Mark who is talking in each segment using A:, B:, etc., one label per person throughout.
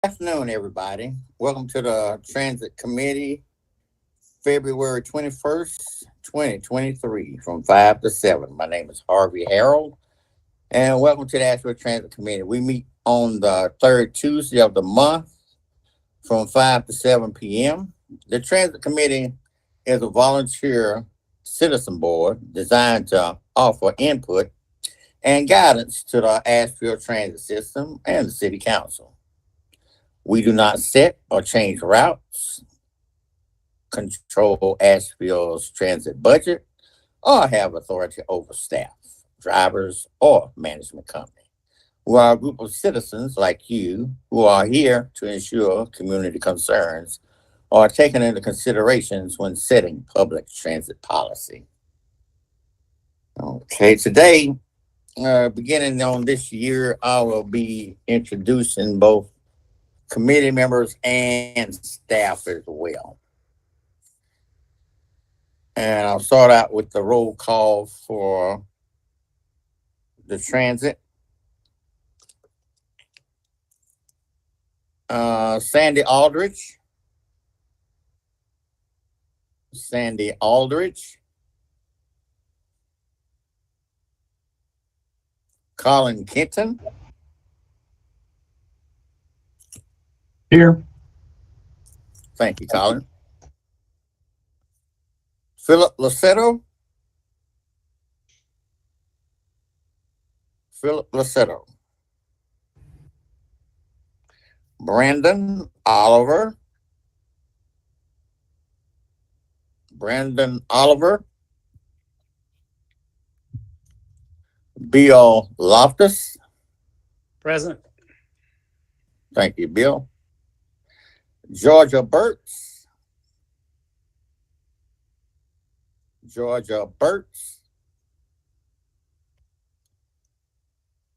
A: Afternoon, everybody. Welcome to the Transit Committee, February 21st, 2023, from 5 to 7. My name is Harvey Harold, and welcome to the Asheville Transit Committee. We meet on the third Tuesday of the month from 5 to 7 p.m. The Transit Committee is a volunteer citizen board designed to offer input and guidance to the Asheville Transit System and the City Council. We do not set or change routes, control Asheville's transit budget, or have authority over staff, drivers, or management company. We are a group of citizens like you who are here to ensure community concerns are taken into considerations when setting public transit policy. Okay, today, beginning on this year, I will be introducing both committee members and staff as well. And I'll start out with the roll call for the transit. Sandy Aldridge. Sandy Aldridge. Colin Kenton.
B: Here.
A: Thank you, Colin. Philip Lassetto. Philip Lassetto. Brandon Oliver. Brandon Oliver. Bill Loftus.
C: Present.
A: Thank you, Bill. Georgia Burks. Georgia Burks.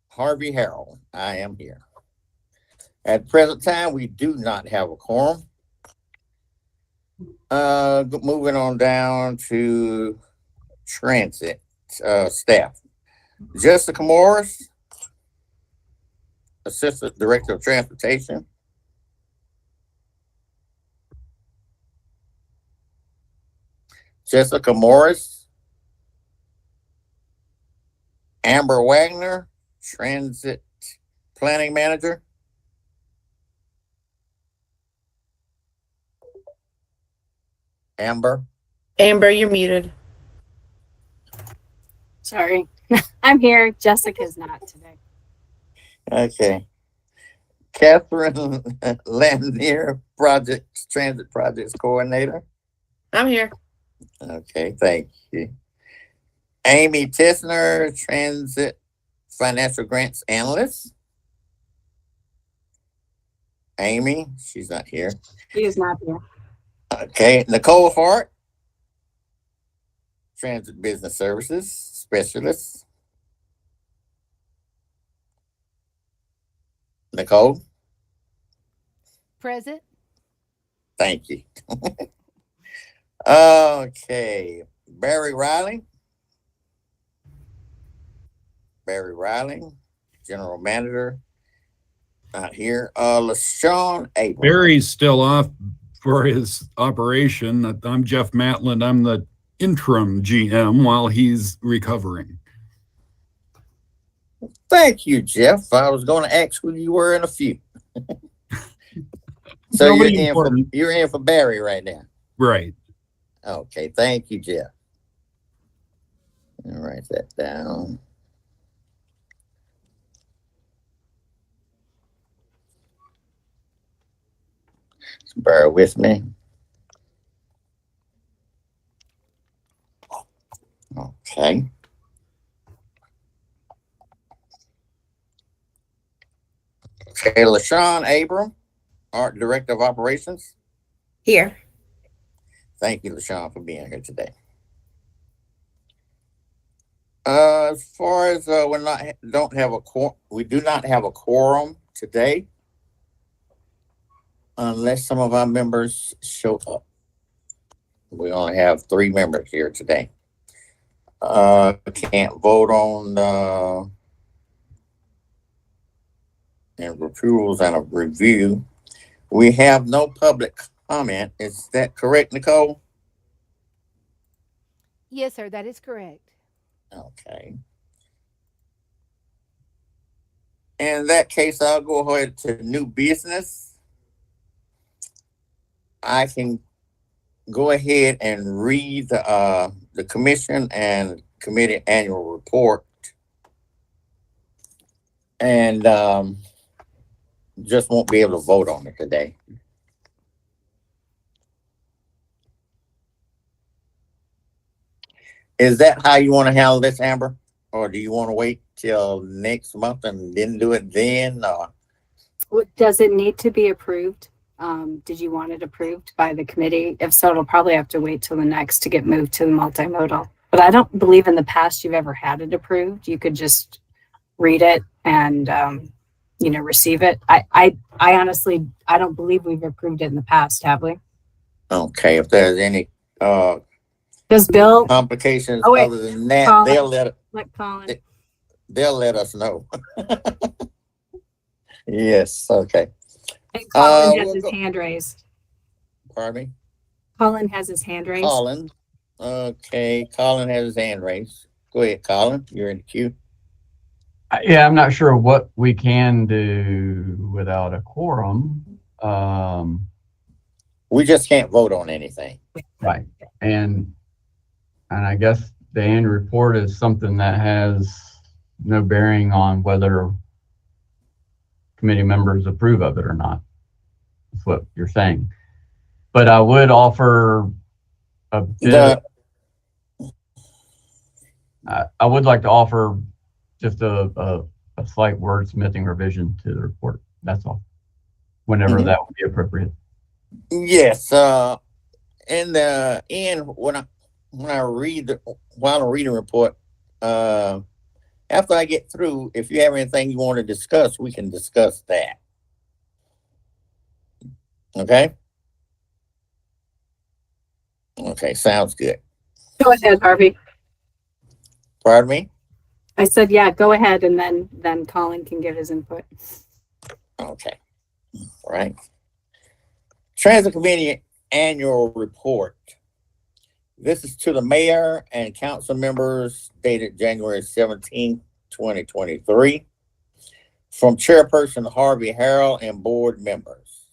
A: Harvey Harold. I am here. At the present time, we do not have a quorum. Moving on down to transit staff. Jessica Morris, Assistant Director of Transportation. Jessica Morris. Amber Wagner, Transit Planning Manager. Amber.
D: Amber, you're muted.
E: Sorry, I'm here. Jessica's not today.
A: Okay. Catherine Lanier, Transit Projects Coordinator.
D: I'm here.
A: Okay, thank you. Amy Tessner, Transit Financial Grants Analyst. Amy, she's not here.
E: She is not here.
A: Okay, Nicole Hart, Transit Business Services Specialist. Nicole,
F: Present.
A: thank you. Okay, Barry Riley. Barry Riley, General Manager, not here. LaShawn Abram.
B: Barry's still off for his operation. I'm Jeff Matland. I'm the interim GM while he's recovering.
A: Thank you, Jeff. I was going to ask who you were in a few. So you're in for Barry right now.
B: Right.
A: Okay, thank you, Jeff. I'll write that down. So bear with me. Okay. Okay, LaShawn Abram, Art Director of Operations.
D: Here.
A: Thank you, LaShawn, for being here today. As far as we do not have a quorum today, unless some of our members show up. We only have 3 members here today. Can't vote on and approvals and a review We have no public comment. Is that correct, Nicole?
C: Yes, sir, that is correct.
A: Okay. In that case, I'll go ahead to new business. I can go ahead and read the commission and committee annual report, and just won't be able to vote on it today. Is that how you want to handle this, Amber? Or do you want to wait till next month and then do it then?
E: Does it need to be approved? Did you want it approved by the committee? If so, it'll probably have to wait till the next to get moved to the multimodal. But I don't believe in the past you've ever had it approved. You could just read it and, receive it. I honestly, I don't believe we've approved it in the past, have we?
A: Okay, if there's any
E: Does Bill,
A: complications
E: Oh, wait.
A: other than that,
E: Colin.
A: they'll
E: Colin?
A: they'll let us know. Yes, okay.
E: And Colin has
A: we'll
E: his
A: go-
E: hand raised.
A: Pardon me?
E: Colin has his hand raised.
A: Colin. Okay, Colin has his hand raised. Go ahead, Colin. You're in the queue.
F: Yeah, I'm not sure what we can do without a quorum.
A: We just can't vote on anything.
F: Right. And I guess the annual report is something that has no bearing on whether committee members approve of it or not. That's what you're saying. But I would offer a bit. I would like to offer just a slight wordsmithing revision to the report. That's all. Whenever that would be appropriate.
A: Yes. In the end, when I read while I'm reading the report, after I get through, if you have anything you want to discuss, we can discuss that. Okay. Okay, sounds good.
E: Go ahead, Harvey.
A: Pardon me?
E: I said, yeah, go ahead, and then Colin can give his input.
A: Okay. All right. Transit Committee Annual Report. This is to the mayor and council members dated January 17th, 2023. From Chairperson Harvey Harrell and board members.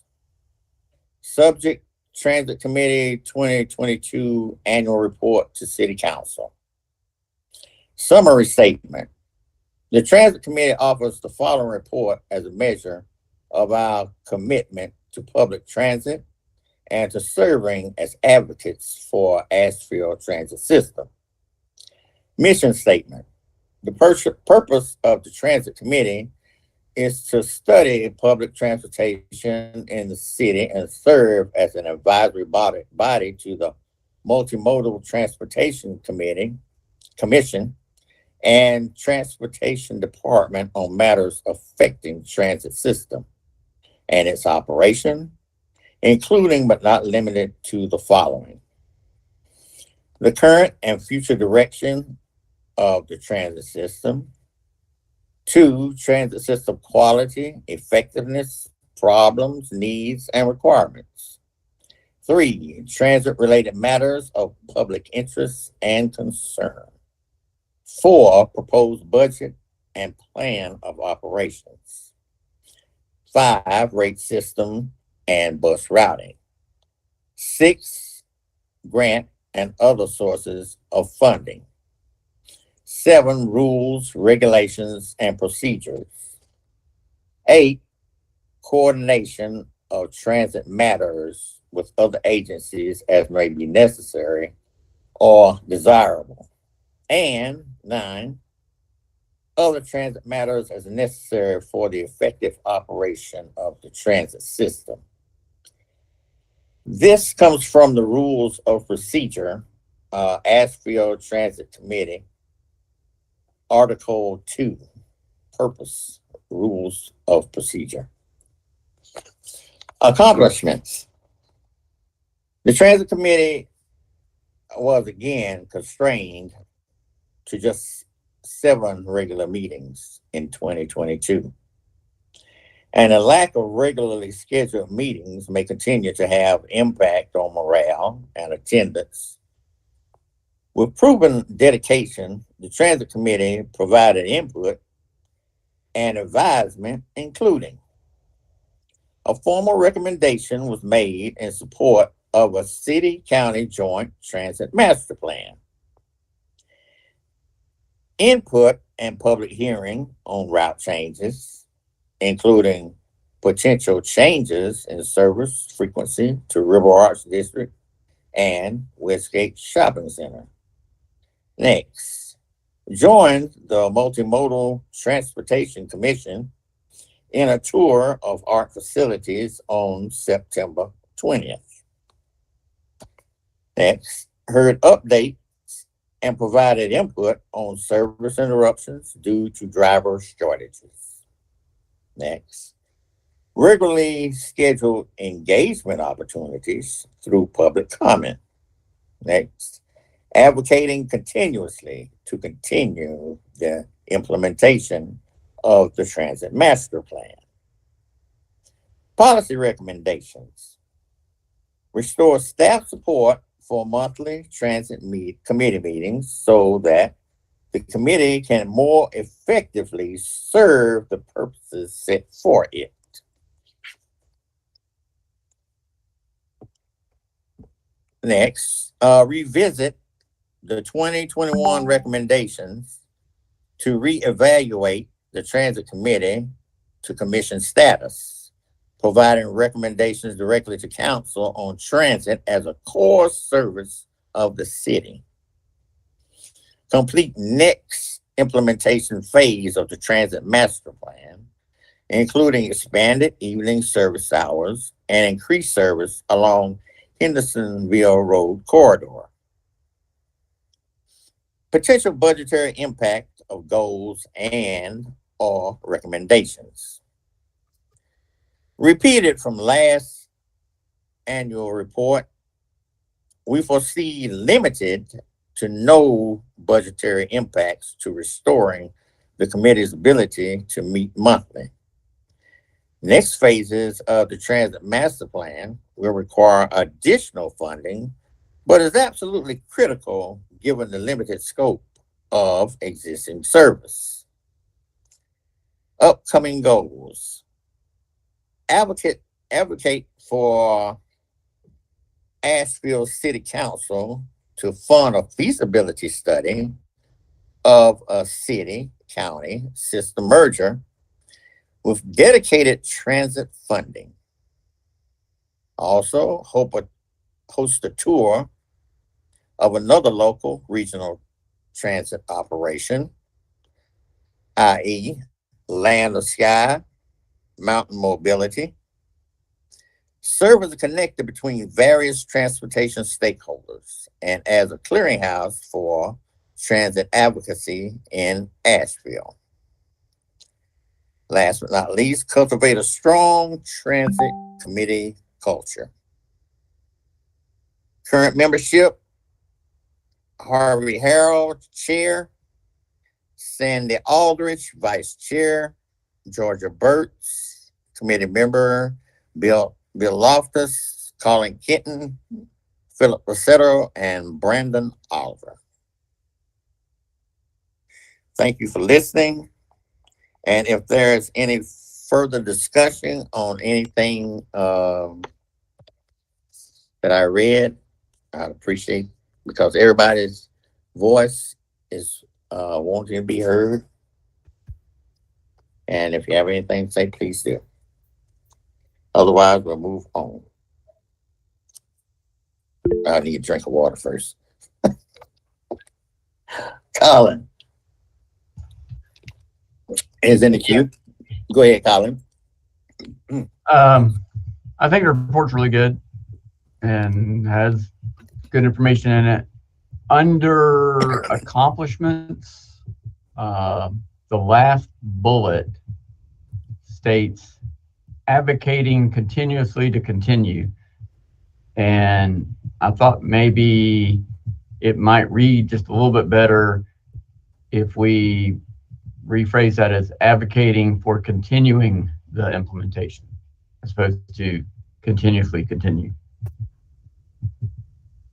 A: Subject, Transit Committee 2022 Annual Report to City Council. Summary statement. The Transit Committee offers the following report as a measure of our commitment to public transit and to serving as advocates for Asheville transit system. Mission statement. The purpose of the Transit Committee is to study public transportation in the city and serve as an advisory body to the Multimodal Transportation Commission and Transportation Department on matters affecting transit system and its operation, including but not limited to the following: the current and future direction of the transit system. 2, transit system quality, effectiveness, problems, needs, and requirements. 3, transit-related matters of public interest and concern. 4, proposed budget and plan of operations. 5, rate system and bus routing. 6, grant and other sources of funding. 7, rules, regulations, and procedures. 8, coordination of transit matters with other agencies as may be necessary or desirable. And 9, other transit matters as necessary for the effective operation of the transit system. This comes from the Rules of Procedure, Asheville Transit Committee, Article 2, Purpose, Rules of Procedure. Accomplishments. The Transit Committee was again constrained to just 7 regular meetings in 2022. And a lack of regularly scheduled meetings may continue to have impact on morale and attendance. With proven dedication, the Transit Committee provided input and advisement, including a formal recommendation was made in support of a city-county joint transit master plan. Input and public hearing on route changes, including potential changes in service frequency to River Arts District and Westgate Shopping Center. Next, joined the Multimodal Transportation Commission in a tour of art facilities on September 20th. Next, heard updates and provided input on service interruptions due to driver shortages. Next, regularly scheduled engagement opportunities through public comment. Next, advocating continuously to continue the implementation of the Transit Master Plan. Policy recommendations. Restore staff support for monthly transit committee meetings so that the committee can more effectively serve the purposes set for it. Next, revisit the 2021 recommendations to reevaluate the Transit Committee to commission status, providing recommendations directly to council on transit as a core service of the city. Complete next implementation phase of the Transit Master Plan, including expanded evening service hours and increased service along Hendersonville Road corridor. Potential budgetary impact of goals and or recommendations. Repeated from last annual report, we foresee limited to no budgetary impacts to restoring the committee's ability to meet monthly. Next phases of the Transit Master Plan will require additional funding, but is absolutely critical given the limited scope of existing service. Upcoming goals. Advocate for Asheville City Council to fund a feasibility study of a city-county system merger with dedicated transit funding. Also, host a tour of another local regional transit operation, i.e. Land of Sky, Mountain Mobility. Serve as a connector between various transportation stakeholders and as a clearinghouse for transit advocacy in Asheville. Last but not least, cultivate a strong transit committee culture. Current membership: Harvey Harold, Chair; Sandy Aldrich, Vice Chair; Georgia Burtz, Committee Member; Bill Loftus, Colin Kitten, Philip Rossetto, and Brandon Oliver. Thank you for listening. And if there's any further discussion on anything that I read, I'd appreciate, because everybody's voice is wanting to be heard. And if you have anything to say, please do. Otherwise, we'll move on. I need a drink of water first. Colin is in the queue. Go ahead, Colin.
F: I think the report's really good and has good information in it. Under accomplishments, the last bullet states advocating continuously to continue. And I thought maybe it might read just a little bit better if we rephrase that as advocating for continuing the implementation as opposed to continuously continue.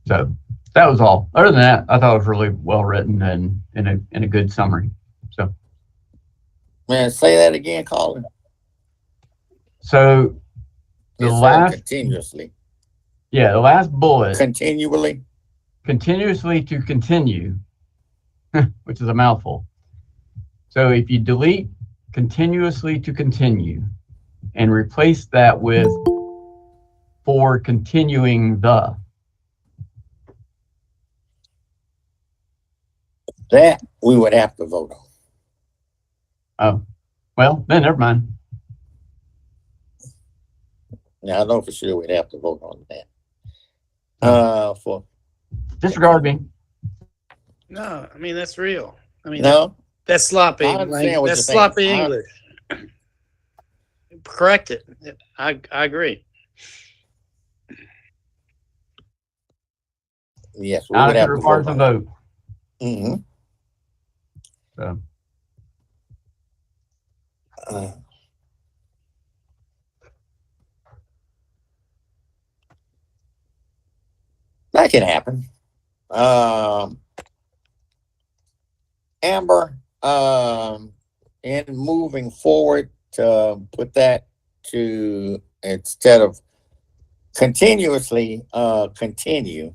F: So that was all. Other than that, I thought it was really well written and in a good summary. So,
A: Man, say that again, Colin.
F: so the
A: It said
F: last,
A: continuously.
F: yeah, the last bullet,
A: Continually.
F: continuously to continue, which is a mouthful. So if you delete continuously to continue and replace that with for continuing the,
A: That we would have to vote on.
F: oh, well, then never mind.
A: Now I know for sure we'd have to vote on that. For
F: Disregard me.
G: No, I mean, that's real. I mean,
A: no,
G: that's sloppy.
A: I understand what
G: That's
A: you're saying.
G: sloppy English. Correct it. I agree.
A: yes, we
F: Now
A: would
F: it
A: have to
F: requires
A: vote
F: a
A: on
F: vote.
A: it. Mm-hmm.
F: So
A: That can happen. Amber, in moving forward, to put that to instead of continuously continue.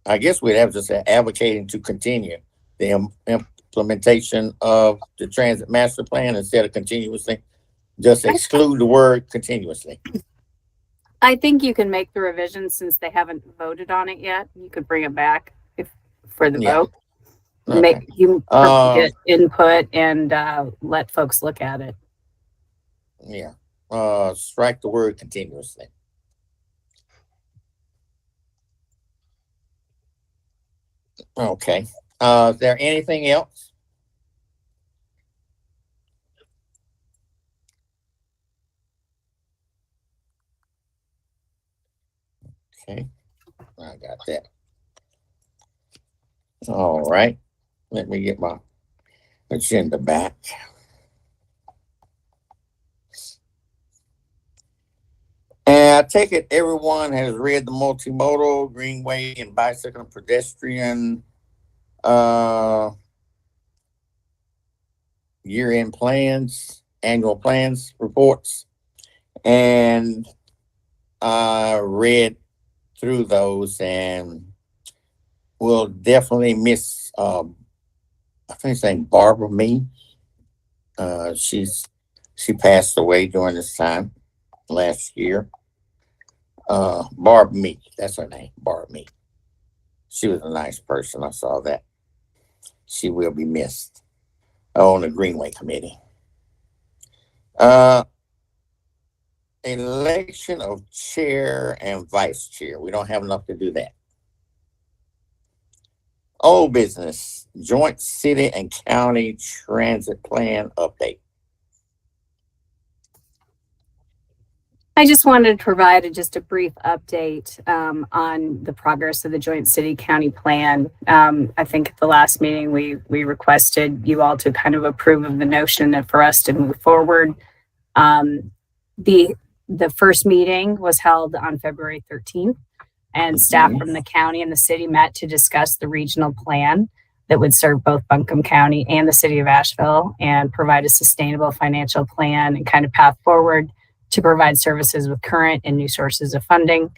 A: I guess we'd have to say advocating to continue the implementation of the transit master plan instead of continuously. Just exclude the word continuously.
E: I think you can make the revisions since they haven't voted on it yet. You could bring it back for the
A: Yeah.
E: vote.
A: Okay.
E: Make you get input and let folks look at it.
A: Yeah. Strike the word continuously. Okay. Is there anything else? Okay. I got that. All right. Let me get my agenda back. And I take it everyone has read the multimodal, greenway, and bicycle and pedestrian year-end plans, annual plans, reports. And I read through those and we'll definitely miss I think his name Barbara Me. She passed away during this time last year. Barb Meek, that's her name, Barb Meek. She was a nice person. I saw that. She will be missed on the Greenway Committee. Election of chair and vice chair. We don't have enough to do that. Old business, joint city and county transit plan update.
E: I just wanted to provide just a brief update on the progress of the joint city county plan. I think at the last meeting, we requested you all to kind of approve of the notion that for us to move forward. The first meeting was held on February 13th, and staff from the county and the city met to discuss the regional plan that would serve both Buncombe County and the city of Asheville and provide a sustainable financial plan and kind of path forward to provide services with current and new sources of funding.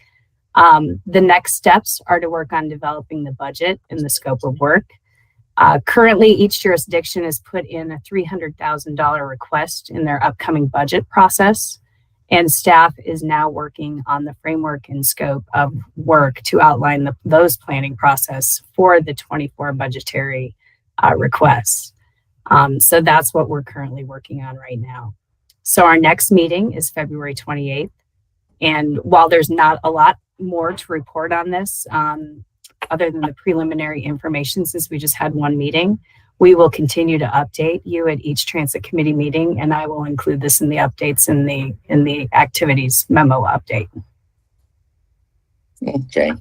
E: The next steps are to work on developing the budget and the scope of work. Currently, each jurisdiction has put in a $300,000 request in their upcoming budget process, and staff is now working on the framework and scope of work to outline those planning process for the 24 budgetary requests. So that's what we're currently working on right now. So our next meeting is February 28th. And while there's not a lot more to report on this, other than the preliminary information, since we just had one meeting, we will continue to update you at each transit committee meeting, and I will include this in the updates in the activities memo update.
A: Okay.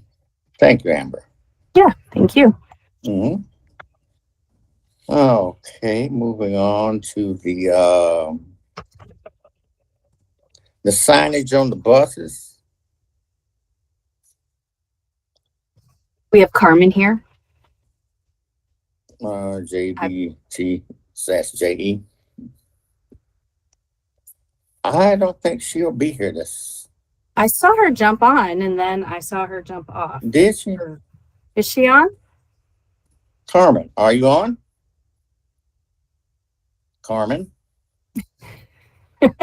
A: Thank you, Amber.
E: Yeah, thank you.
A: Mm-hmm. Okay, moving on to the signage on the buses.
E: We have Carmen here.
A: JBT/JE. I don't think she'll be here this.
E: I saw her jump on and then I saw her jump off.
A: Did she?
E: Is she on?
A: Carmen, are you on? Carmen? Because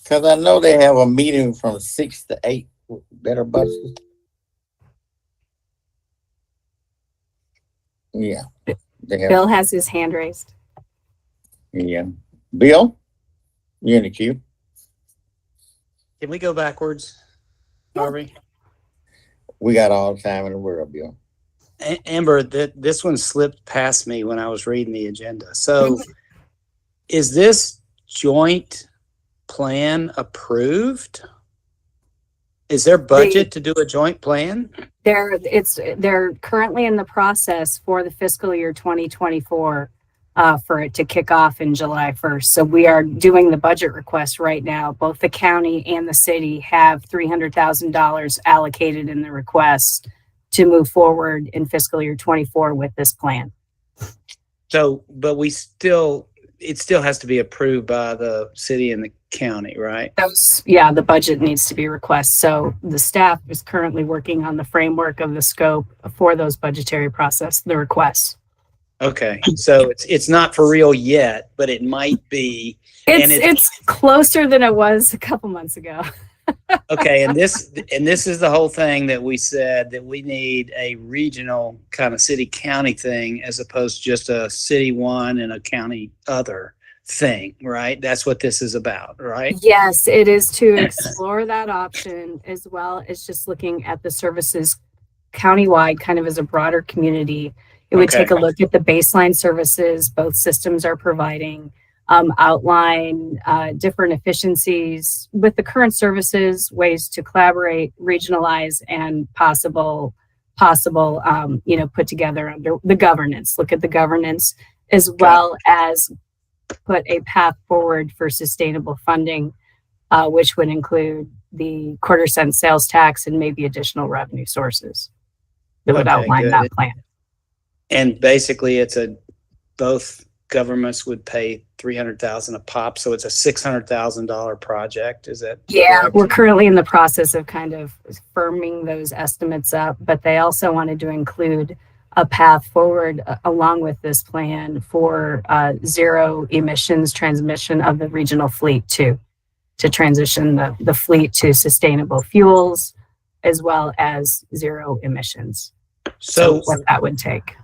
A: I know they have a meeting from 6 to 8 with better buses. Yeah. They have,
E: Bill has his hand raised.
A: yeah. Bill, you're in the queue.
G: Can we go backwards, Harvey?
A: We got all the time in the world, Bill.
G: Amber, this one slipped past me when I was reading the agenda. So is this joint plan approved? Is there budget to do a joint plan?
E: They're currently in the process for the fiscal year 2024 for it to kick off in July 1st. So we are doing the budget request right now. Both the county and the city have $300,000 allocated in the request to move forward in fiscal year 24 with this plan.
G: So, but it still has to be approved by the city and the county, right?
E: The budget needs to be requested. So the staff is currently working on the framework of the scope for those budgetary process, the requests.
G: Okay, so it's not for real yet, but it might be.
E: It's closer than it was a couple months ago.
G: Okay, and this is the whole thing that we said that we need a regional kind of city county thing as opposed to just a city one and a county other thing, right? That's what this is about, right?
E: Yes, it is to explore that option as well as just looking at the services countywide, kind of as a broader community. It would take a look at the baseline services both systems are providing, outline different efficiencies with the current services, ways to collaborate, regionalize, and possible, put together under the governance. Look at the governance as well as put a path forward for sustainable funding, which would include the quarter-cent sales tax and maybe additional revenue sources that would outline that plan.
G: And basically, both governments would pay $300,000 a pop, so it's a $600,000 project. Is that?
E: Yeah,
G: correct?
E: we're currently in the process of kind of firming those estimates up, but they also wanted to include a path forward along with this plan for zero emissions transmission of the regional fleet to transition the fleet to sustainable fuels as well as zero emissions. So what that would take.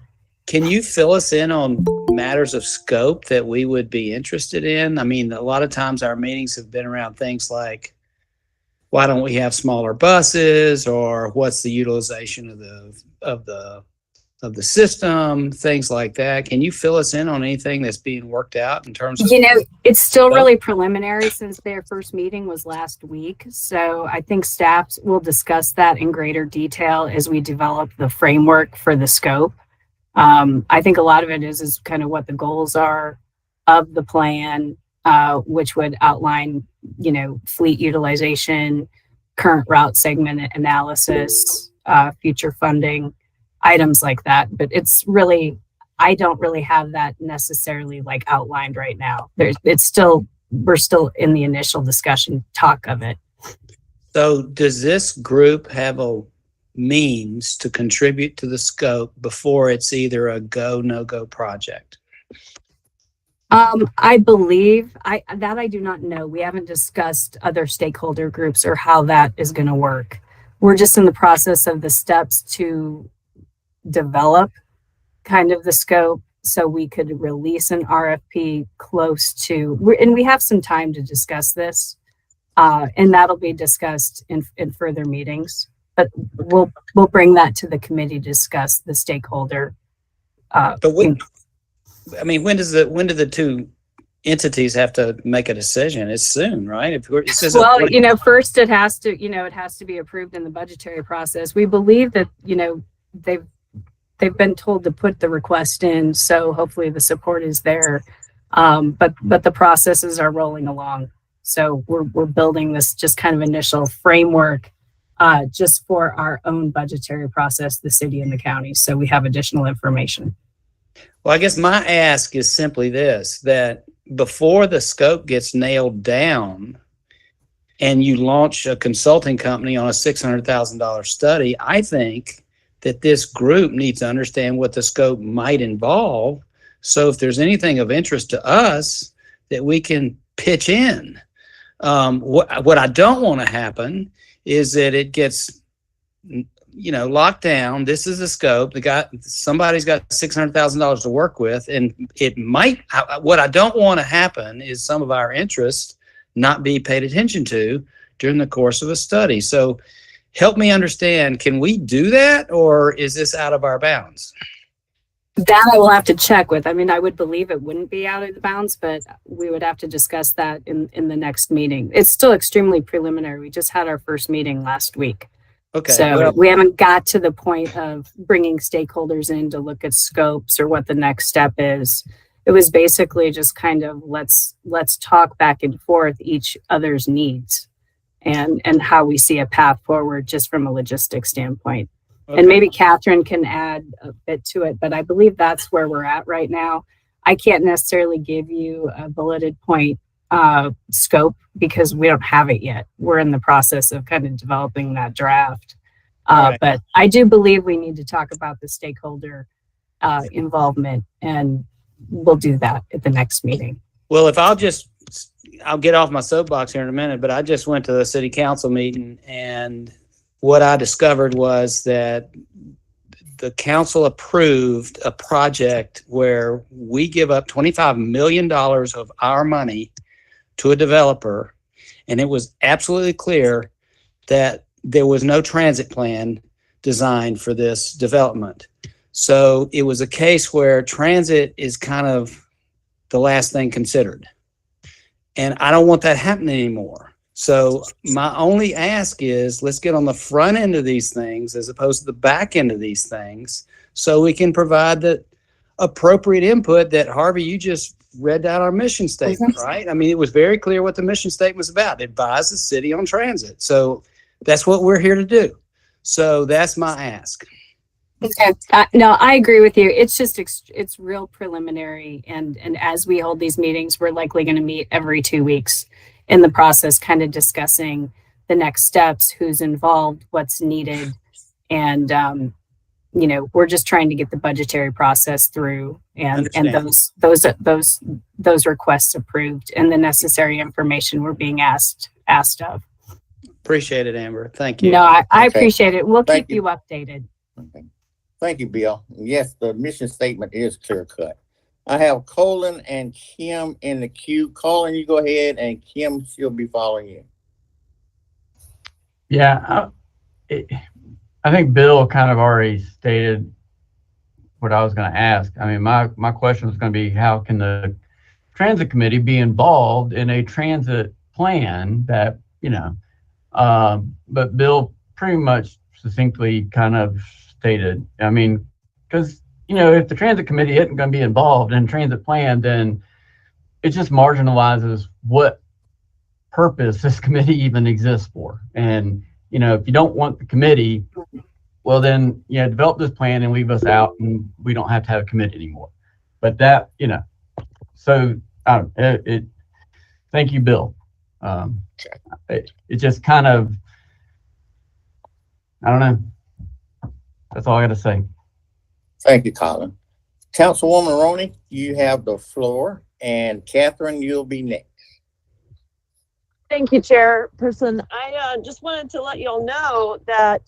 G: Can you fill us in on matters of scope that we would be interested in? I mean, a lot of times our meetings have been around things like, why don't we have smaller buses, or what's the utilization of the system, things like that. Can you fill us in on anything that's being worked out in terms of?
E: It's still really preliminary since their first meeting was last week. So I think staff will discuss that in greater detail as we develop the framework for the scope. I think a lot of it is kind of what the goals are of the plan, which would outline, fleet utilization, current route segment analysis, future funding, items like that. But it's really, I don't really have that necessarily like outlined right now. We're still in the initial discussion talk of it.
G: So does this group have a means to contribute to the scope before it's either a go, no-go project?
E: I believe I do not know. We haven't discussed other stakeholder groups or how that is going to work. We're just in the process of the steps to develop kind of the scope so we could release an RFP close to, and we have some time to discuss this, and that'll be discussed in further meetings. But we'll bring that to the committee to discuss the stakeholder.
G: But when do the two entities have to make a decision? It's soon, right?
E: First it has to be approved in the budgetary process. We believe that, they've been told to put the request in, so hopefully the support is there. But the processes are rolling along. So we're building this just kind of initial framework just for our own budgetary process, the city and the county. So we have additional information.
G: Well, I guess my ask is simply this, that before the scope gets nailed down and you launch a consulting company on a $600,000 study, I think that this group needs to understand what the scope might involve. So if there's anything of interest to us, that we can pitch in. What I don't want to happen is that it gets, locked down. This is the scope. Somebody's got $600,000 to work with, and it might. What I don't want to happen is some of our interests not be paid attention to during the course of a study. So, help me understand. Can we do that, or is this out of our bounds?
E: That I will have to check with. I mean, I would believe it wouldn't be out of the bounds, but we would have to discuss that in the next meeting. It's still extremely preliminary. We just had our first meeting last week.
G: Okay.
E: So
G: well,
E: we haven't got to the point of bringing stakeholders in to look at scopes or what the next step is. It was basically just kind of let's talk back and forth each other's needs and how we see a path forward just from a logistics standpoint.
G: okay.
E: And maybe Catherine can add a bit to it, but I believe that's where we're at right now. I can't necessarily give you a bulleted point scope because we don't have it yet. We're in the process of kind of developing that draft.
G: Right.
E: But I do believe we need to talk about the stakeholder involvement, and we'll do that at the next meeting.
G: Well, I'll get off my soapbox here in a minute, but I just went to the city council meeting, and what I discovered was that the council approved a project where we give up $25 million of our money to a developer, and it was absolutely clear that there was no transit plan designed for this development. So it was a case where transit is kind of the last thing considered. And I don't want that happening anymore. So my only ask is let's get on the front end of these things as opposed to the back end of these things so we can provide the appropriate input that, Harvey, you just read out our mission statement, right? I mean, it was very clear what the mission statement was about. Advise the city on transit. So that's what we're here to do. So that's my ask.
E: Okay. No, I agree with you. It's just, it's real preliminary. And as we hold these meetings, we're likely going to meet every 2 weeks in the process, kind of discussing the next steps, who's involved, what's needed. And, we're just trying to get the budgetary process through and those requests approved and the necessary information we're being asked of.
G: Appreciate it, Amber. Thank you.
E: No, I
A: Okay.
E: appreciate it. We'll
A: Thank
E: keep you updated.
A: Okay. Thank you, Bill. Yes, the mission statement is clear cut. I have Colin and Kim in the queue. Colin, you go ahead, and Kim, she'll be following you.
F: Yeah, I think Bill kind of already stated what I was going to ask. I mean, my question was going to be, how can the transit committee be involved in a transit plan that, but Bill pretty much succinctly kind of stated, I mean, because, if the transit committee isn't going to be involved in transit plan, then it just marginalizes what purpose this committee even exists for. And, if you don't want the committee, well, then, develop this plan and leave us out, and we don't have to have a committee anymore. But that, so thank you, Bill. It just kind of, I don't know. That's all I got to say.
A: Thank you, Colin. Councilwoman Roney, you have the floor, and Catherine, you'll be next.
H: Thank you, Chairperson. I just wanted to let you all know that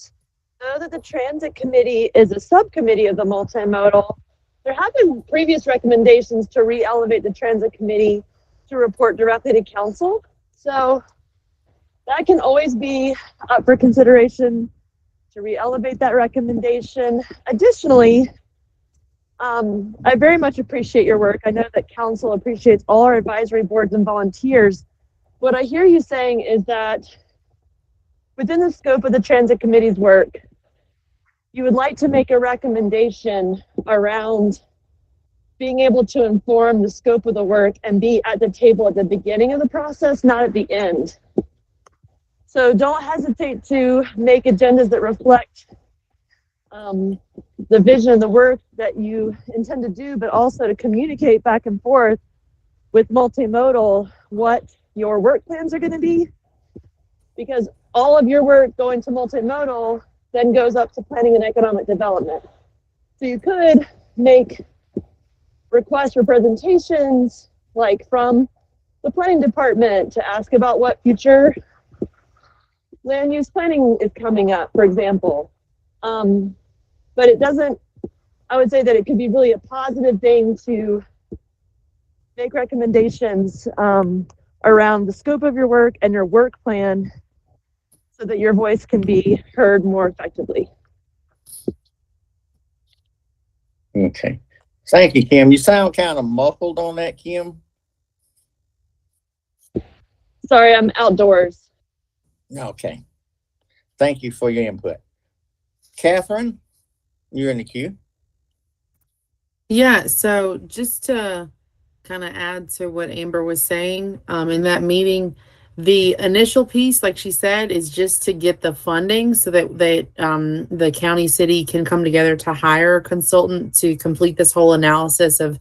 H: the Transit Committee is a subcommittee of the multimodal. There have been previous recommendations to re-elevate the Transit Committee to report directly to Council. So that can always be up for consideration to re-elevate that recommendation. Additionally, I very much appreciate your work. I know that Council appreciates all our advisory boards and volunteers. What I hear you saying is that within the scope of the Transit Committee's work, you would like to make a recommendation around being able to inform the scope of the work and be at the table at the beginning of the process, not at the end. So don't hesitate to make agendas that reflect the vision of the work that you intend to do, but also to communicate back and forth with multimodal what your work plans are going to be, because all of your work going to multimodal then goes up to planning and economic development. So you could make requests for presentations, like from the planning department, to ask about what future land use planning is coming up, for example. But it doesn't, I would say that it could be really a positive thing to make recommendations around the scope of your work and your work plan so that your voice can be heard more effectively.
A: Okay. Thank you, Kim. You sound kind of muffled on that, Kim.
H: Sorry, I'm outdoors.
A: Okay. Thank you for your input. Catherine, you're in the queue.
D: Yeah, so just to kind of add to what Amber was saying, in that meeting, the initial piece, like she said, is just to get the funding so that the county city can come together to hire a consultant to complete this whole analysis of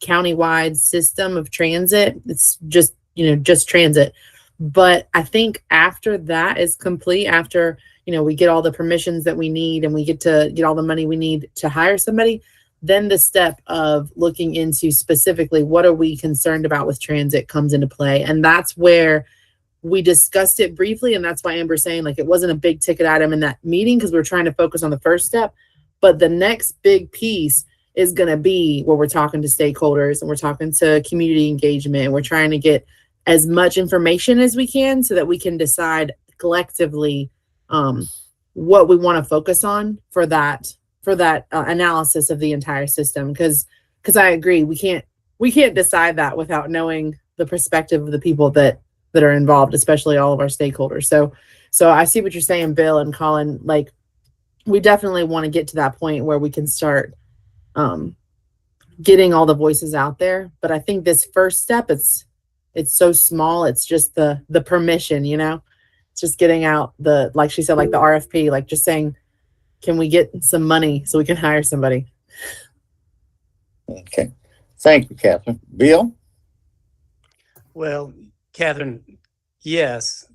D: countywide system of transit. It's just, just transit. But I think after that is complete, after, we get all the permissions that we need and we get to get all the money we need to hire somebody, then the step of looking into specifically what are we concerned about with transit comes into play. And that's where we discussed it briefly. And that's why Amber's saying, like, it wasn't a big ticket item in that meeting because we're trying to focus on the first step. But the next big piece is going to be where we're talking to stakeholders and we're talking to community engagement. And we're trying to get as much information as we can so that we can decide collectively what we want to focus on for that analysis of the entire system. Because I agree, we can't decide that without knowing the perspective of the people that are involved, especially all of our stakeholders. So I see what you're saying, Bill and Colin. Like, we definitely want to get to that point where we can start getting all the voices out there. But I think this first step, it's so small. It's just the permission, it's just getting out the, like she said, like the RFP, like just saying, can we get some money so we can hire somebody?
A: Okay. Thank you, Catherine. Bill?
G: Well, Catherine, yes,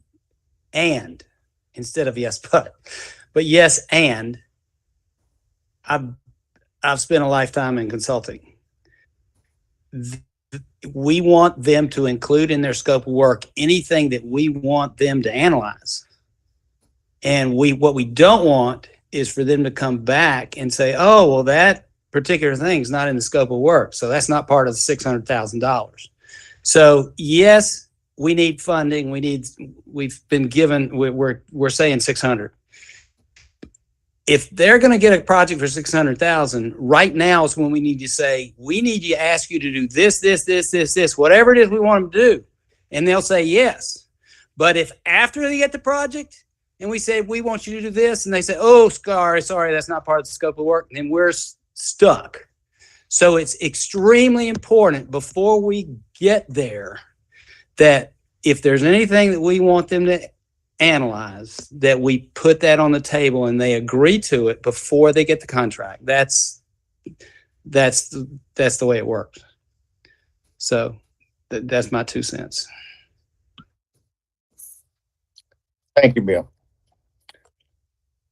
G: and instead of yes, but yes, and I've spent a lifetime in consulting. We want them to include in their scope of work anything that we want them to analyze. And what we don't want is for them to come back and say, oh, well, that particular thing is not in the scope of work. So that's not part of the $600,000. So yes, we need funding. We've been given, we're saying 600. If they're going to get a project for 600,000, right now is when we need to say, we need to ask you to do this, whatever it is we want them to do. And they'll say yes. But if after they get the project and we say, we want you to do this, and they say, oh, sorry, that's not part of the scope of work, then we're stuck. So it's extremely important before we get there that if there's anything that we want them to analyze, that we put that on the table and they agree to it before they get the contract. That's the way it works. So that's my 2 cents.
A: Thank you, Bill.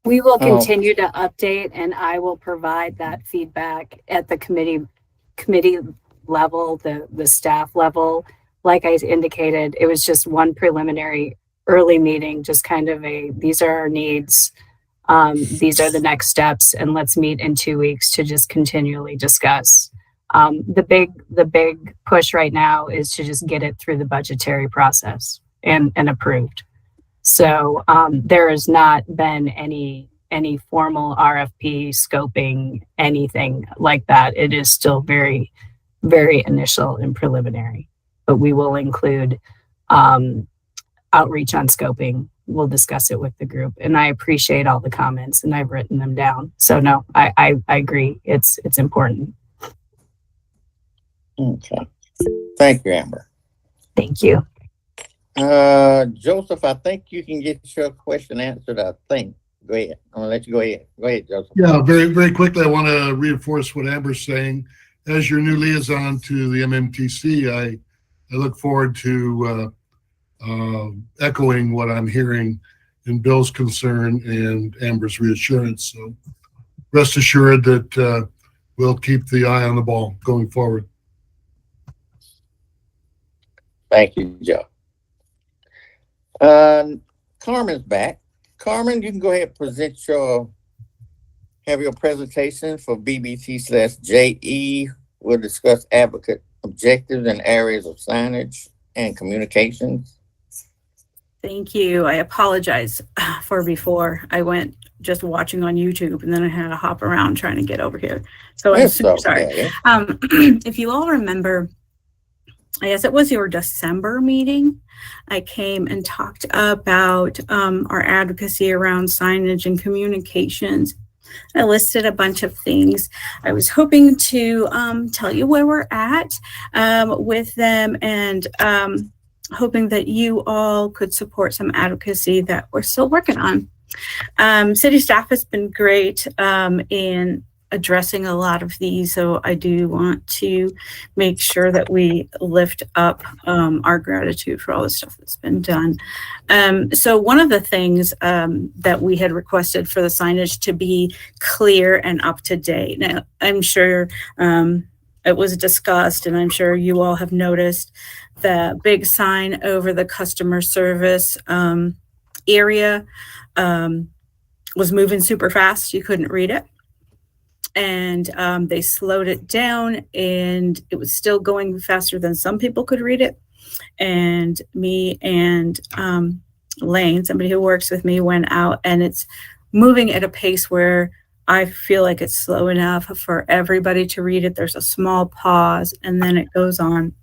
E: We will continue to update, and I will provide that feedback at the committee level, the staff level. Like I indicated, it was just one preliminary early meeting, just kind of these are our needs. These are the next steps, and let's meet in 2 weeks to just continually discuss. The big push right now is to just get it through the budgetary process and approved. So there has not been any formal RFP scoping, anything like that. It is still very, very initial and preliminary, but we will include outreach on scoping we'll discuss it with the group. And I appreciate all the comments, and I've written them down. So no, I agree. It's important.
A: Okay. Thank you, Amber.
E: Thank you.
A: Joseph, I think you can get your question answered, I think. Go ahead. I'm gonna let you go ahead. Go ahead, Joseph.
I: Yeah, very, very quickly, I want to reinforce what Amber's saying. As your new liaison to the MMTC, I look forward to echoing what I'm hearing in Bill's concern and Amber's reassurance. So rest assured that we'll keep the eye on the ball going forward.
A: Thank you, Joe. Carmen's back. Carmen, you can go ahead and present have your presentation for BBT/JE. We'll discuss advocate objectives and areas of signage and communications.
J: Thank you. I apologize for before. I went just watching on YouTube, and then I had to hop around trying to get over here. So I'm super sorry. If you all remember, I guess it was your December meeting, I came and talked about our advocacy around signage and communications. I listed a bunch of things. I was hoping to tell you where we're at with them, and hoping that you all could support some advocacy that we're still working on. City staff has been great in addressing a lot of these, so I do want to make sure that we lift up our gratitude for all the stuff that's been done. So one of the things that we had requested for the signage to be clear and up to date. Now, I'm sure it was discussed, and I'm sure you all have noticed the big sign over the customer service area was moving super fast. You couldn't read it. And they slowed it down, and it was still going faster than some people could read it. And me and Lane, somebody who works with me, went out, and it's moving at a pace where I feel like it's slow enough for everybody to read it. There's a small pause, and then it goes on.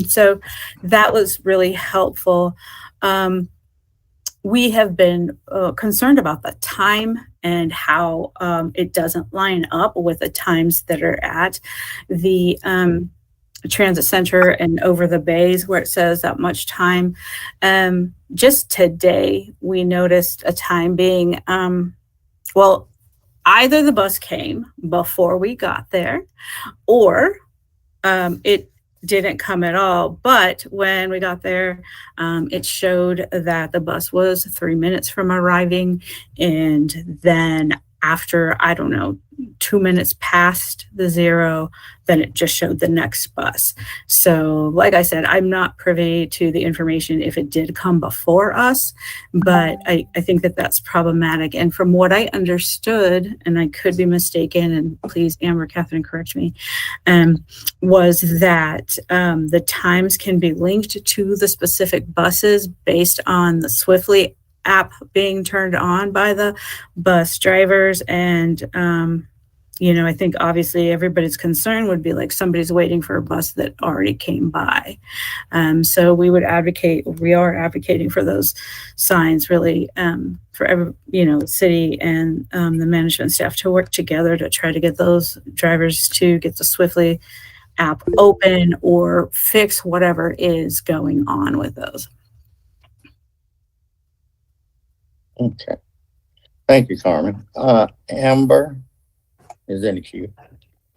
J: So that was really helpful. We have been concerned about the time and how it doesn't line up with the times that are at the transit center and over the bays where it says that much time. Just today, we noticed a time being, well, either the bus came before we got there, or it didn't come at all. But when we got there, it showed that the bus was 3 minutes from arriving. And then after, I don't know, 2 minutes past the 0, then it just showed the next bus. So like I said, I'm not privy to the information if it did come before us, but I think that that's problematic. And from what I understood, and I could be mistaken, and please, Amber, Catherine, correct me, was that the times can be linked to the specific buses based on the Swiftly app being turned on by the bus drivers. And I think obviously everybody's concern would be like somebody's waiting for a bus that already came by. So we are advocating for those signs, really, for every, city and the management staff to work together to try to get those drivers to get the Swiftly app open or fix whatever is going on with those.
A: Okay. Thank you, Carmen. Amber is in the queue.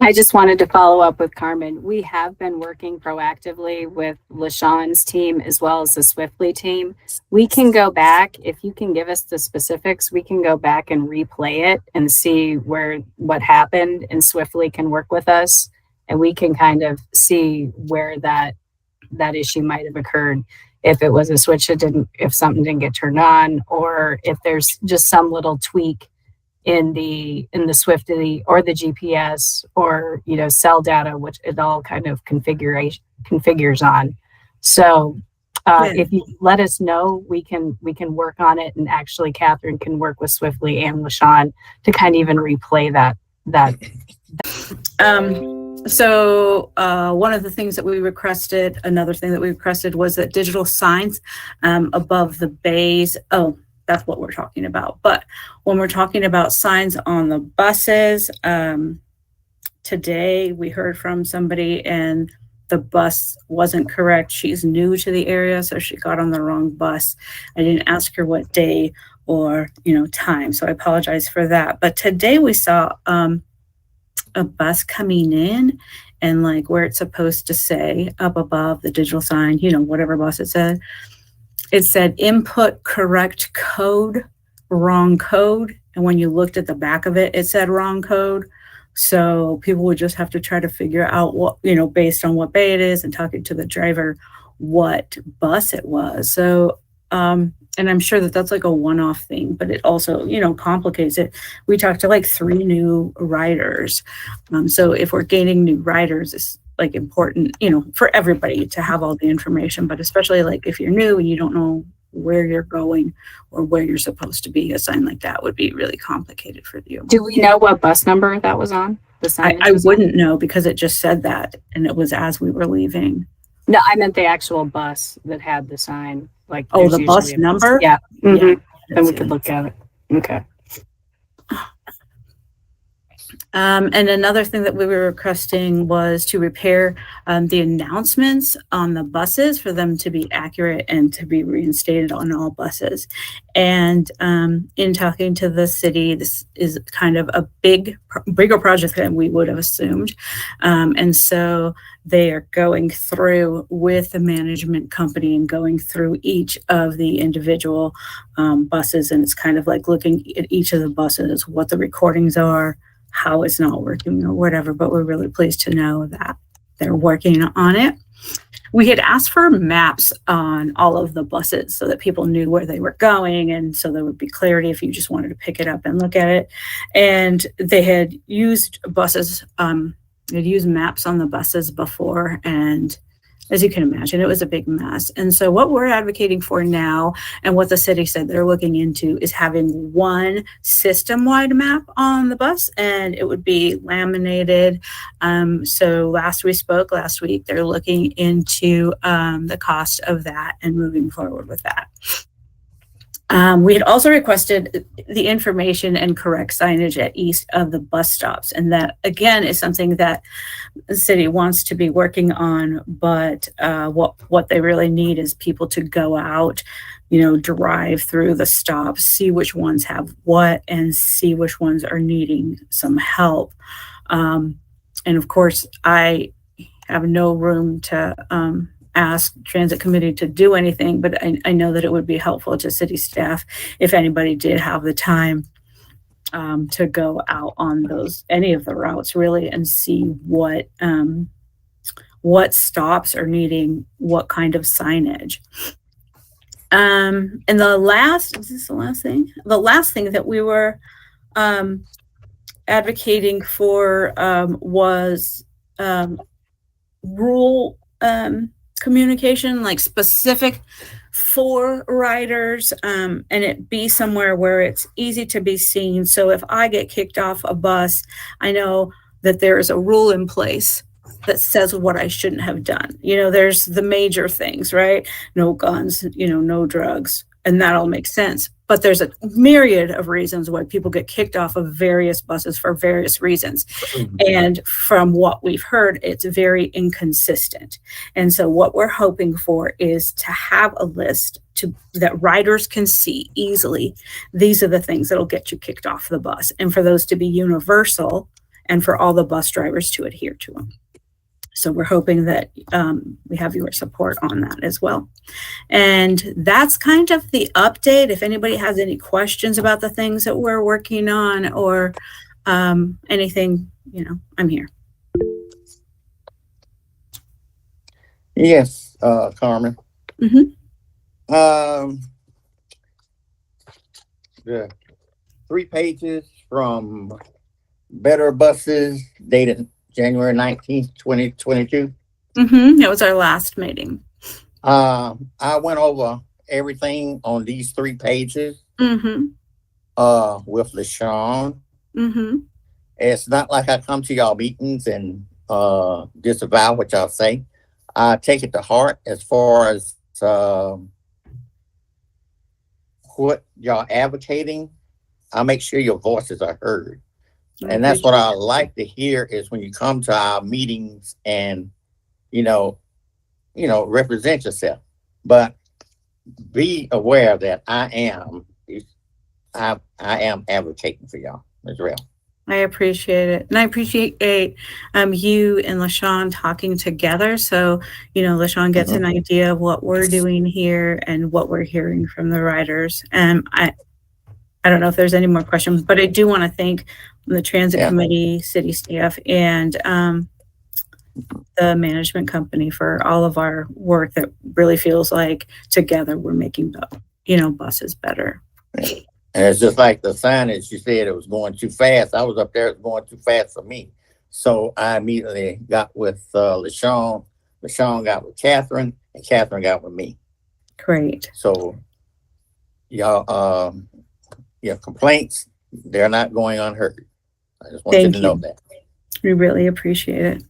E: I just wanted to follow up with Carmen. We have been working proactively with LaShawn's team as well as the Swiftly team. We can go back, if you can give us the specifics, we can go back and replay it and see what happened, and Swiftly can work with us, and we can kind of see where that issue might have occurred. If it was a switch if something didn't get turned on, or if there's just some little tweak in the Swiftly or the GPS or cell data, which it all kind of configures on. So if you let us know, we can work on it, and actually Catherine can work with Swiftly and LaShawn to kind of even replay that.
J: So one of the things that we requested, another thing that we requested was that digital signs above the bays. Oh, that's what we're talking about. But when we're talking about signs on the buses, today we heard from somebody and the bus wasn't correct. She's new to the area, so she got on the wrong bus. I didn't ask her what day or, time, so I apologize for that. But today we saw a bus coming in, and like where it's supposed to say up above the digital sign, whatever bus it said input correct code, wrong code. And when you looked at the back of it, it said wrong code. So people would just have to try to figure out what, based on what bay it is and talking to the driver, what bus it was. So, and I'm sure that that's like a one-off thing, but it also, complicates it. We talked to like 3 new riders. So if we're gaining new riders, it's like important, for everybody to have all the information, but especially like if you're new and you don't know where you're going or where you're supposed to be, a sign like that would be really complicated for you.
E: Do we know what bus number that was on? The sign
J: I wouldn't know because it just said that, and it was as we were leaving.
E: No, I meant the actual bus that had the sign. Like,
J: oh, the bus number?
E: Yeah. Mm-hmm.
J: Yeah.
E: Then we could look at it. Okay.
J: And another thing that we were requesting was to repair the announcements on the buses for them to be accurate and to be reinstated on all buses. And in talking to the city, this is kind of a bigger project than we would have assumed. And so they are going through with the management company and going through each of the individual buses. And it's kind of like looking at each of the buses, what the recordings are, how it's not working or whatever, but we're really pleased to know that they're working on it. We had asked for maps on all of the buses so that people knew where they were going, and so there would be clarity if you just wanted to pick it up and look at it. And they had used buses, they'd used maps on the buses before, and as you can imagine, it was a big mess. And so what we're advocating for now, and what the city said they're looking into, is having one system-wide map on the bus, and it would be laminated. So last week, they're looking into the cost of that and moving forward with that. We had also requested the information and correct signage at each of the bus stops. And that, again, is something that the city wants to be working on. But what they really need is people to go out, drive through the stops, see which ones have what, and see which ones are needing some help. And of course, I have no room to ask transit committee to do anything, but I know that it would be helpful to city staff if anybody did have the time to go out on any of the routes really and see what stops are needing what kind of signage. And the last thing that we were advocating for was rural communication, like specific for riders, and it be somewhere where it's easy to be seen. So if I get kicked off a bus, I know that there is a rule in place that says what I shouldn't have done. There's the major things, right? No guns, no drugs, and that all makes sense. But there's a myriad of reasons why people get kicked off of various buses for various reasons. And from what we've heard, it's very inconsistent. And so what we're hoping for is to have a list that riders can see easily. These are the things that'll get you kicked off the bus, and for those to be universal and for all the bus drivers to adhere to them. So we're hoping that we have your support on that as well. And that's kind of the update. If anybody has any questions about the things that we're working on or anything, I'm here.
A: Yes, Carmen.
J: Mm-hmm.
A: The 3 pages from Better Buses dated January 19th, 2022.
J: Mm-hmm. That was our last meeting.
A: I went over everything on these 3 pages
J: Mm-hmm.
A: with LaShawn.
J: Mm-hmm.
A: It's not like I come to y'all meetings and disavow what y'all say. I take it to heart as far as what y'all advocating, I'll make sure your voices are heard.
J: I
A: And that's what I
J: appreciate
A: like to hear is when you come to our meetings and, represent yourself. But be aware that I am advocating for y'all as well.
J: I appreciate it. And I appreciate you and LaShawn talking together. So, LaShawn gets an idea of what we're doing here and what we're hearing from the riders. And I don't know if there's any more questions, but I do want to thank the transit committee, city staff, and the management company for all of our work that really feels like together we're making buses better.
A: And it's just like the signage, you said it was going too fast. I was up there, it was going too fast for me. So I immediately got with LaShawn. LaShawn got with Catherine, and Catherine got with me.
J: Great.
A: So y'all, your complaints, they're not going unheard. I just want you to know that.
J: We really appreciate it.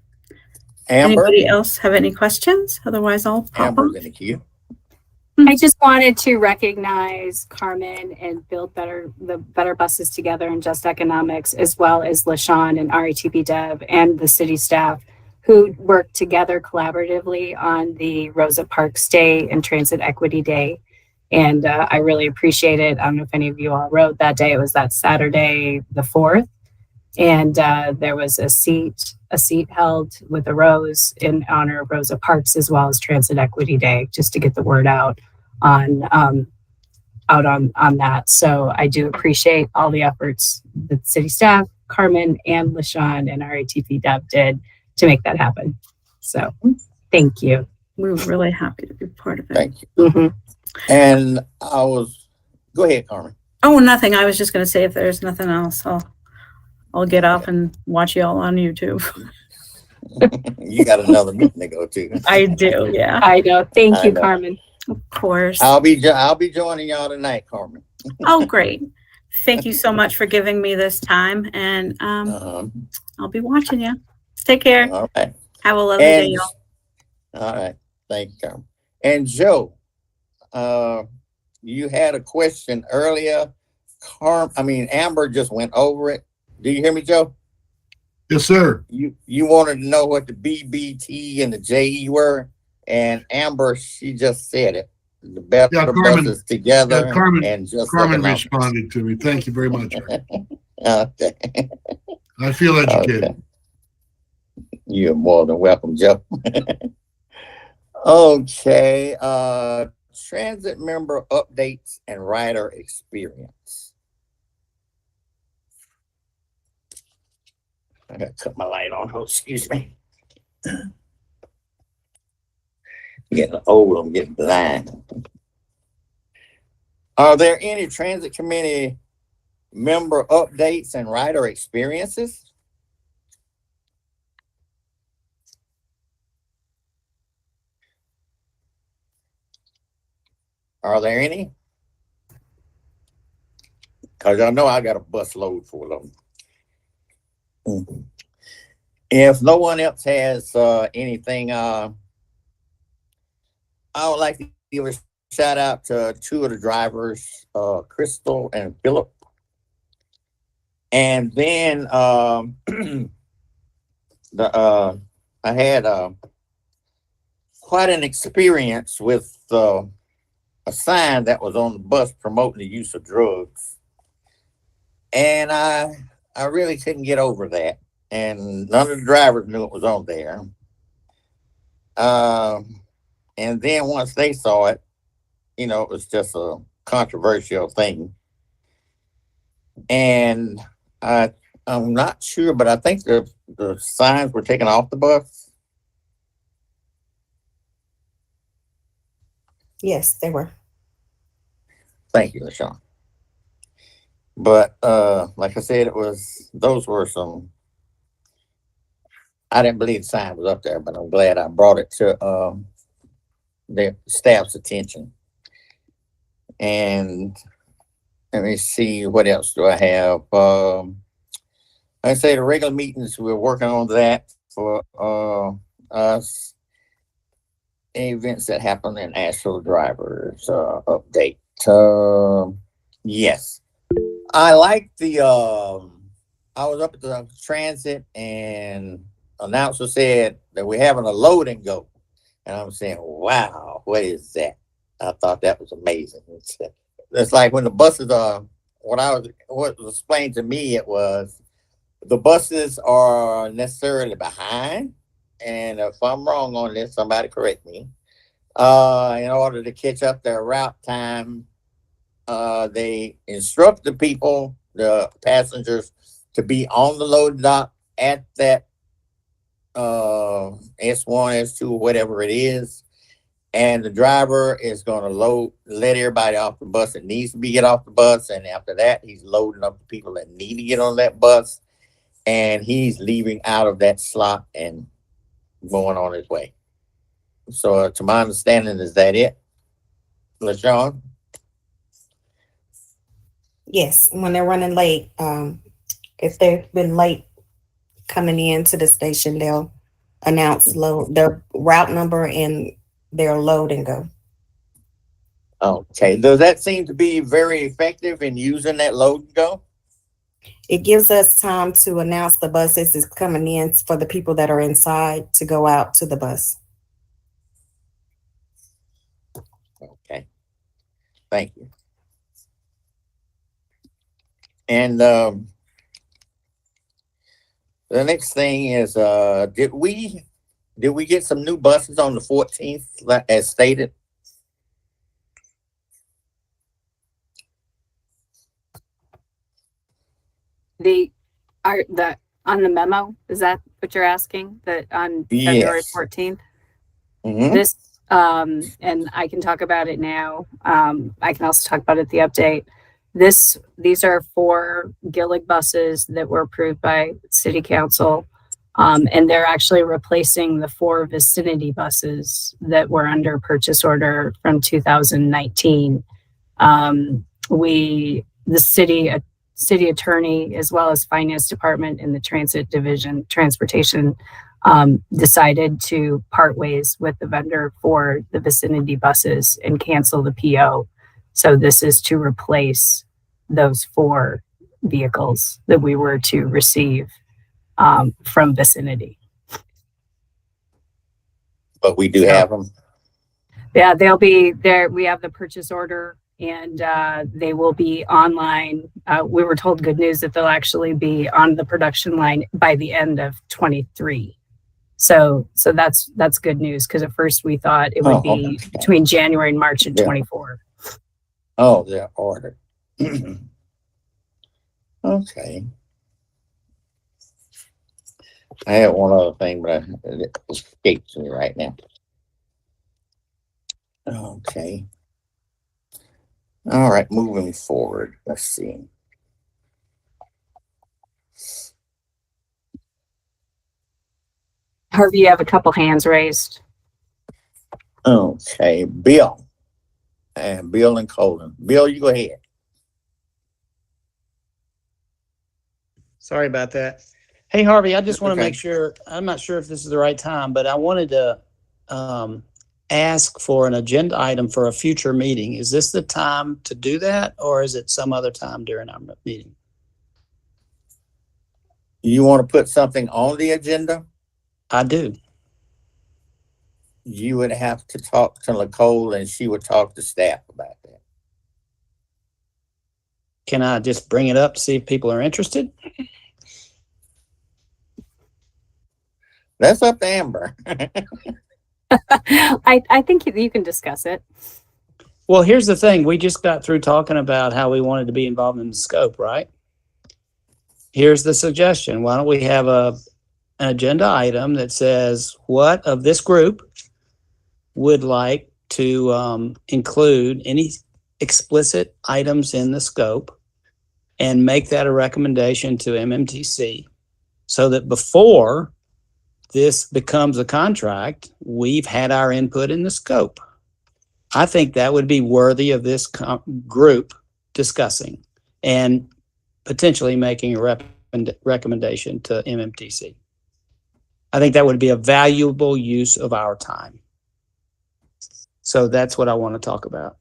A: Amber?
J: Anybody else have any questions? Otherwise, I'll pop
A: Amber's
J: off.
A: in the queue.
E: I just wanted to recognize Carmen and build the better buses together and just economics, as well as LaShawn and RATP Dev and the city staff who worked together collaboratively on the Rosa Parks Day and Transit Equity Day. And I really appreciate it. I don't know if any of you all rode that day. It was that Saturday, the 4th. And there was a seat held with a rose in honor of Rosa Parks, as well as Transit Equity Day, just to get the word out on that. So I do appreciate all the efforts that city staff, Carmen and LaShawn and RATP Dev did to make that happen. So thank you.
J: We were really happy to be part of it.
A: Thank you. And go ahead, Carmen.
J: Oh, nothing. I was just going to say, if there's nothing else, I'll get off and watch y'all on YouTube.
A: You got another meeting to go to.
J: I do, yeah.
E: I know. Thank you, Carmen.
J: Of course.
A: I'll be joining y'all tonight, Carmen.
J: Oh, great. Thank you so much for giving me this time, and I'll be watching you. Take care.
A: All right.
J: Have a lovely day, y'all.
A: All right. Thank you, Carmen. And Joe, you had a question earlier. Amber just went over it. Do you hear me, Joe?
I: Yes, sir.
A: You wanted to know what the BBT and the JE were, and Amber, she just said it. The better buses together.
I: Carmen responded to me. Thank you very much.
A: Okay.
I: I feel educated.
A: Okay. You're more than welcome, Joe. Okay. Transit member updates and rider experience. I gotta cut my light on. Oh, excuse me. Getting old, I'm getting blind. Are there any transit committee member updates and rider experiences? Are there any? Because y'all know I got a bus load full of them. If no one else has anything, I would like to give a shout out to two of the drivers, Crystal and Philip. And then I had quite an experience with a sign that was on the bus promoting the use of drugs. And I really couldn't get over that. And none of the drivers knew it was on there. And then once they saw it, it was just a controversial thing. And I'm not sure, but I think the signs were taken off the bus.
K: Yes, they were.
A: Thank you, LaShawn. But like I said, those were some. I didn't believe the sign was up there, but I'm glad I brought it to the staff's attention. And let me see, what else do I have? I say the regular meetings, we're working on that for us. Events that happen in Asheville drivers update. Yes. I like the, I was up at the transit and announcer said that we're having a load and go. And I'm saying, wow, what is that? I thought that was amazing. It's like when the buses are, what was explained to me, it was the buses are necessarily behind. And if I'm wrong on this, somebody correct me. In order to catch up their route time, they instruct the people, the passengers, to be on the load dock at that S1, S2, whatever it is. And the driver is going to let everybody off the bus that needs to get off the bus. And after that, he's loading up the people that need to get on that bus. And he's leaving out of that slot and going on his way. So to my understanding, is that it? LaShawn?
K: Yes, when they're running late, if they've been late coming into the station, they'll announce their route number and their load and go.
A: Okay. Does that seem to be very effective in using that load and go?
K: It gives us time to announce the buses is coming in for the people that are inside to go out to the bus.
A: Okay. Thank you. And the next thing is, did we get some new buses on the 14th as stated?
E: On the memo, is that what you're asking? That on February 14th?
A: Mm-hmm.
E: This, and I can talk about it now. I can also talk about it at the update. These are 4 Gillig buses that were approved by City Council. And they're actually replacing the 4 vicinity buses that were under purchase order from 2019. The city attorney, as well as finance department and the transit division, transportation, decided to part ways with the vendor for the vicinity buses and cancel the PO. So this is to replace those 4 vehicles that we were to receive from vicinity.
A: But we do have them.
E: Yeah, they'll be there. We have the purchase order and they will be online. We were told good news that they'll actually be on the production line by the end of 23. So that's good news, because at first we thought it would be between January and March of 24.
A: Oh, they're ordered. Okay. I have one other thing, but it escapes me right now. Okay. All right, moving forward. Let's see.
E: Harvey, you have a couple hands raised.
A: Okay, Bill. And Bill and Colin. Bill, you go ahead.
G: Sorry about that. Hey, Harvey, I just want to make sure, I'm not sure if this is the right time, but I wanted to ask for an agenda item for a future meeting. Is this the time to do that, or is it some other time during our meeting?
A: You want to put something on the agenda?
G: I do.
A: You would have to talk to Nicole and she would talk to staff about that.
G: Can I just bring it up to see if people are interested?
A: That's up to Amber.
E: I think you can discuss it.
G: Well, here's the thing. We just got through talking about how we wanted to be involved in the scope, right? Here's the suggestion. Why don't we have an agenda item that says what of this group would like to include any explicit items in the scope and make that a recommendation to MMTC, so that before this becomes a contract, we've had our input in the scope. I think that would be worthy of this group discussing and potentially making a recommendation to MMTC. I think that would be a valuable use of our time. So that's what I want to talk about.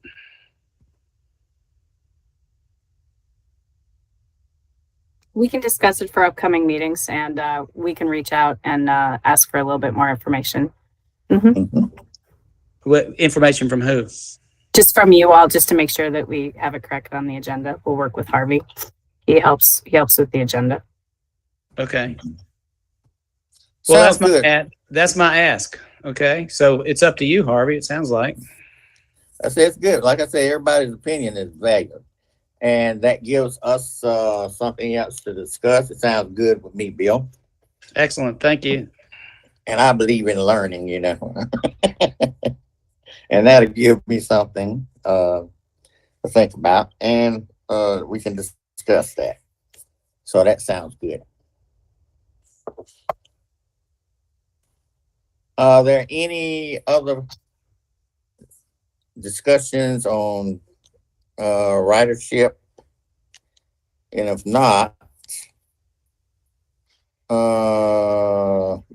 E: We can discuss it for upcoming meetings, and we can reach out and ask for a little bit more information.
G: What information from who?
E: Just from you all, just to make sure that we have it correct on the agenda. We'll work with Harvey. He helps with the agenda.
G: Okay. Well,
A: Sounds good.
G: That's my ask. Okay. So it's up to you, Harvey, it sounds like.
A: I say it's good. Like I say, everybody's opinion is valuable. And that gives us something else to discuss. It sounds good with me, Bill.
G: Excellent. Thank you.
A: And I believe in learning, you know. And that'll give me something to think about. And we can discuss that. So that sounds good. Are there any other discussions on ridership? And if not,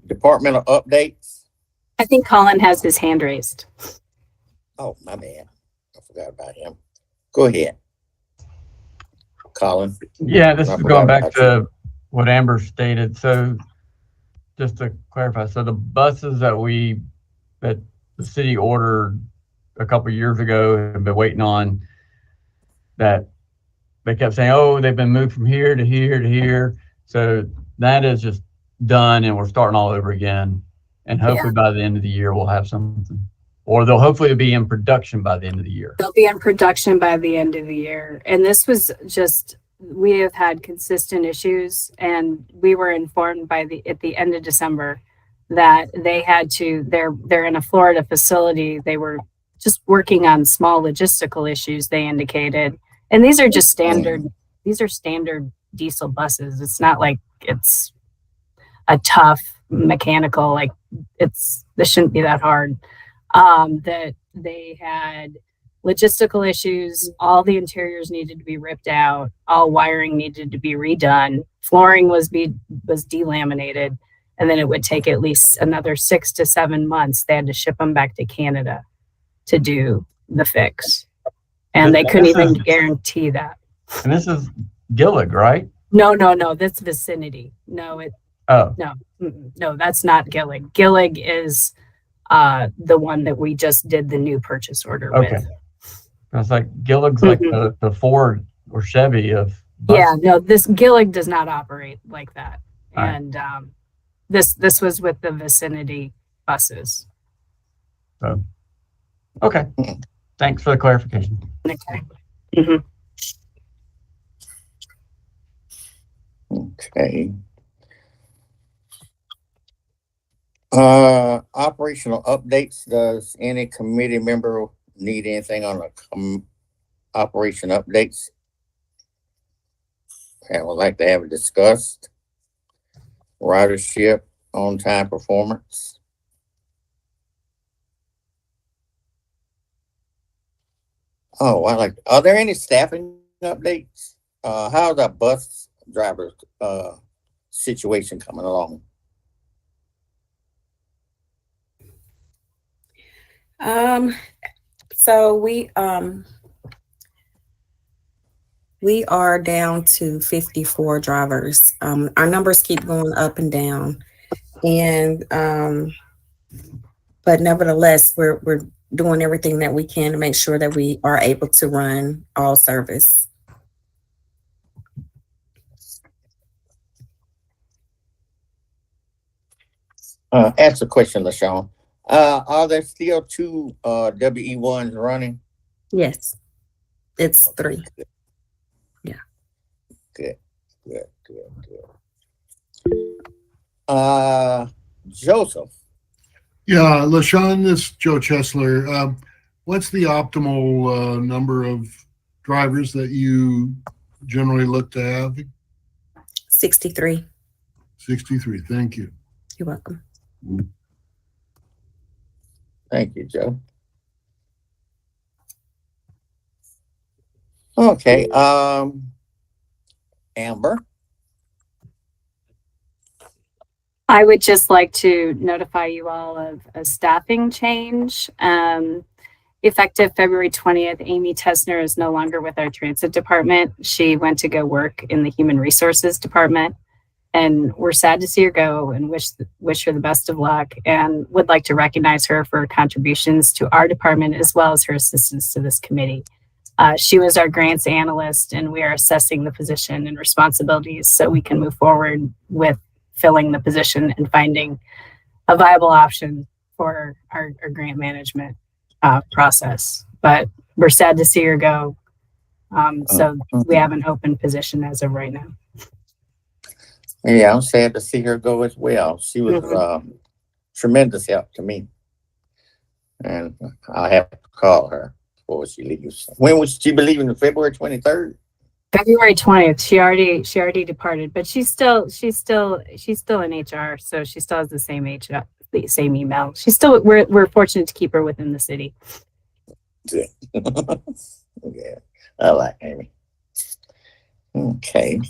A: departmental updates.
E: I think Colin has his hand raised.
A: Oh, my bad. I forgot about him. Go ahead, Colin.
F: Yeah, this
A: I
F: is
A: forgot
F: going back
A: about
F: to what Amber stated. So just to clarify, so the buses that the city ordered a couple of years ago and been waiting on, that they kept saying, oh, they've been moved from here to here to here. So that is just done, and we're starting all over again. And hopefully by the end of the year, we'll have something. Or they'll hopefully be in production by the end of the year.
E: They'll be in production by the end of the year. And this was just, we have had consistent issues, and we were informed at the end of December that they had to, they're in a Florida facility. They were just working on small logistical issues, they indicated. And these are just standard diesel buses. It's not like it's a tough mechanical, like this shouldn't be that hard. That they had logistical issues. All the interiors needed to be ripped out. All wiring needed to be redone. Flooring was delaminated, and then it would take at least another 6 to 7 months. They had to ship them back to Canada to do the fix, and they couldn't even guarantee that.
F: And this is Gillig, right?
E: No, that's Vicinity. No, that's not Gillig. Gillig is the one that we just did the new purchase order with.
F: I was like, Gillig's like the Ford or Chevy of buses.
E: Yeah, no, this Gillig does not operate like that.
F: All
E: and this was with the Vicinity buses.
F: So, okay. Thanks for the clarification.
E: Okay.
A: Okay. Operational updates. Does any committee member need anything on the operation updates? I would like to have it discussed. Ridership, on-time performance. Oh, are there any staffing updates? How's our bus drivers situation coming along?
K: So we are down to 54 drivers. Our numbers keep going up and down, and but nevertheless, we're doing everything that we can to make sure that we are able to run all service.
A: Ask a question, LaShawn. Are there still 2 WE1s running?
K: Yes, it's 3. Yeah.
A: Good. Joseph.
I: Yeah, LaShawn, this is Joe Chesler. What's the optimal number of drivers that you generally look to have?
K: 63.
I: 63. Thank you.
K: You're welcome.
A: Thank you, Joe. Okay. Amber.
E: I would just like to notify you all of a staffing change. Effective February 20th, Amy Tessner is no longer with our transit department. She went to go work in the human resources department, and we're sad to see her go and wish her the best of luck, and would like to recognize her for her contributions to our department as well as her assistance to this committee. She was our grants analyst, and we are assessing the position and responsibilities so we can move forward with filling the position and finding a viable option for our grant management process. But we're sad to see her go. So we have an open position as of right now.
A: Yeah, I'm sad to see her go as well. She was tremendous help to me. And I'll have to call her before she leaves. When was she leaving? February 23rd?
E: February 20th. She already departed, but she's still in HR, so she still has the same HR, the same email. We're fortunate to keep her within the city.
A: Good. Yeah, I like Amy. Okay.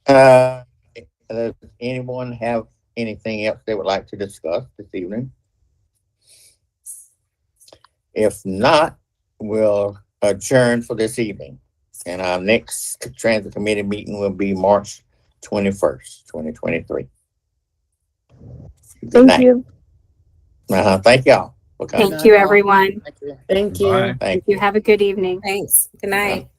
A: Does anyone have anything else they would like to discuss this evening? If not, we'll adjourn for this evening. And our next transit committee meeting will be March 21st, 2023.
H: Thank you.
A: Thank y'all.
E: Thank you, everyone.
A: Thank you.
D: Thank you.
B: Bye.
A: Thank
E: You have a good evening.
K: Thanks. Good night.